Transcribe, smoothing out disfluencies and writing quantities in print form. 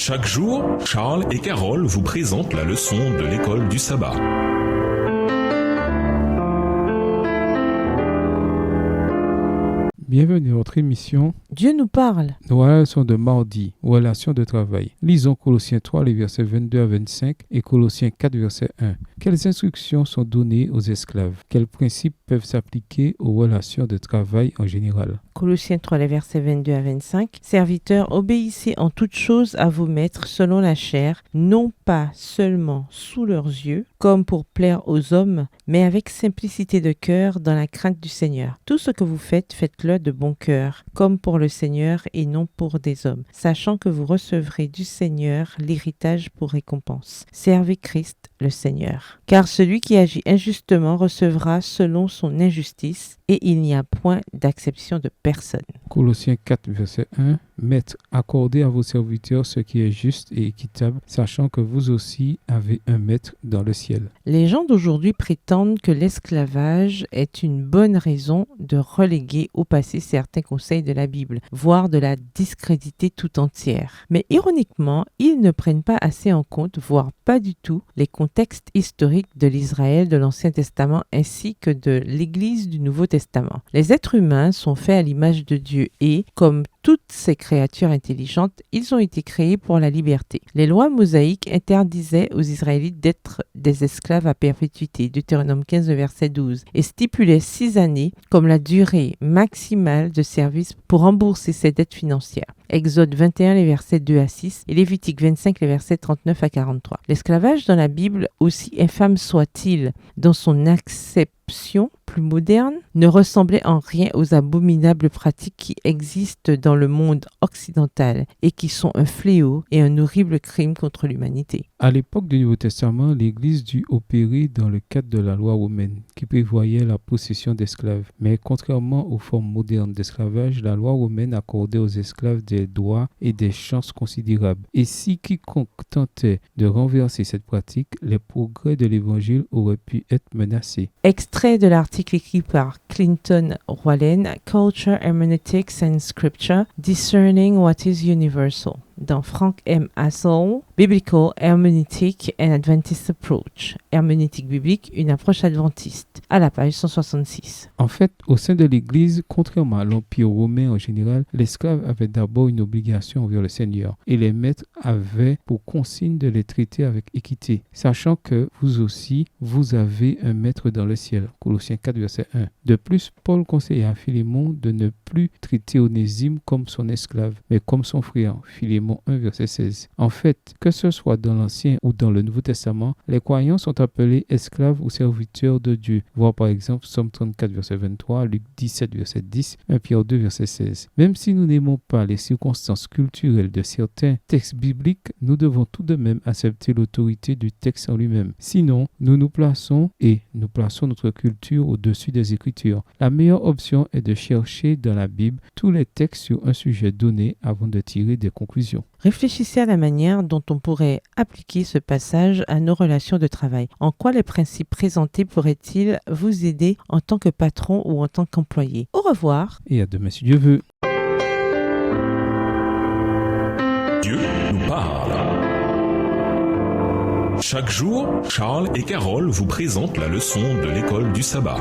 Chaque jour, Charles et Carole vous présentent la leçon de l'école du sabbat. Bienvenue à votre émission Dieu nous parle. Relations de mardi, relations de travail. Lisons Colossiens 3, les versets 22 à 25 et Colossiens 4, verset 1. Quelles instructions sont données aux esclaves? Quels principes peuvent s'appliquer aux relations de travail en général? Colossiens 3, les versets 22 à 25. Serviteurs, obéissez en toutes choses à vos maîtres selon la chair, non pas seulement sous leurs yeux, comme pour plaire aux hommes, mais avec simplicité de cœur dans la crainte du Seigneur. Tout ce que vous faites, faites-le de bon cœur, comme pour le Seigneur et non pour des hommes, sachant que vous recevrez du Seigneur l'héritage pour récompense. Servez Christ, le Seigneur. Car celui qui agit injustement recevra selon son injustice, et il n'y a point d'acception de personne. Colossiens 4, verset 1. Maîtres, accordez à vos serviteurs ce qui est juste et équitable, sachant que vous aussi avez un maître dans le ciel. Les gens d'aujourd'hui prétendent que l'esclavage est une bonne raison de reléguer au passé certains conseils de la Bible, voire de la discréditer tout entière. Mais ironiquement, ils ne prennent pas assez en compte, voire pas du tout, les contextes historiques de l'Israël de l'Ancien Testament ainsi que de l'Église du Nouveau Testament. Les êtres humains sont faits à l'image de Dieu et, comme toutes ces créatures intelligentes, ils ont été créés pour la liberté. Les lois mosaïques interdisaient aux Israélites d'être des esclaves à perpétuité, Deutéronome 15, verset 12, et stipulaient 6 années comme la durée maximale de service pour rembourser ses dettes financières. Exode 21, les versets 2 à 6 et Lévitique 25, les versets 39 à 43. L'esclavage dans la Bible, aussi infâme soit-il dans son acception plus moderne, ne ressemblait en rien aux abominables pratiques qui existent dans le monde occidental et qui sont un fléau et un horrible crime contre l'humanité. À l'époque du Nouveau Testament, l'Église dut opérer dans le cadre de la loi romaine, qui prévoyait la possession d'esclaves. Mais contrairement aux formes modernes d'esclavage, la loi romaine accordait aux esclaves des droits et des chances considérables. Et si quiconque tentait de renverser cette pratique, les progrès de l'Évangile auraient pu être menacés. Extrait de l'article écrit par Clinton Rollin, Culture, Hermeneutics and Scripture, Discerning What is Universal, dans Frank M. Hassel, Biblical Hermeneutic and Adventist Approach, herméneutique biblique, une approche adventiste, à la page 166. En fait, au sein de l'Église, contrairement à l'Empire romain en général, l'esclave avait d'abord une obligation envers le Seigneur et les maîtres avaient pour consigne de les traiter avec équité, sachant que vous aussi, vous avez un maître dans le ciel. Colossiens 4, verset 1. De plus, Paul conseille à Philémon de ne plus traiter Onésime comme son esclave, mais comme son frère. Philémon 1, verset 16. En fait, que ce soit dans l'Ancien ou dans le Nouveau Testament, les croyants sont appelés esclaves ou serviteurs de Dieu. Voir par exemple Psaume 34, verset 23, Luc 17, verset 10, 1 Pierre 2, verset 16. Même si nous n'aimons pas les circonstances culturelles de certains textes bibliques, nous devons tout de même accepter l'autorité du texte en lui-même. Sinon, nous plaçons notre culture au-dessus des Écritures. La meilleure option est de chercher dans la Bible tous les textes sur un sujet donné avant de tirer des conclusions. Réfléchissez à la manière dont on pourrait appliquer ce passage à nos relations de travail. En quoi les principes présentés pourraient-ils vous aider en tant que patron ou en tant qu'employé? Au revoir. Et à demain si Dieu veut. Dieu nous parle. Chaque jour, Charles et Carole vous présentent la leçon de l'école du sabbat.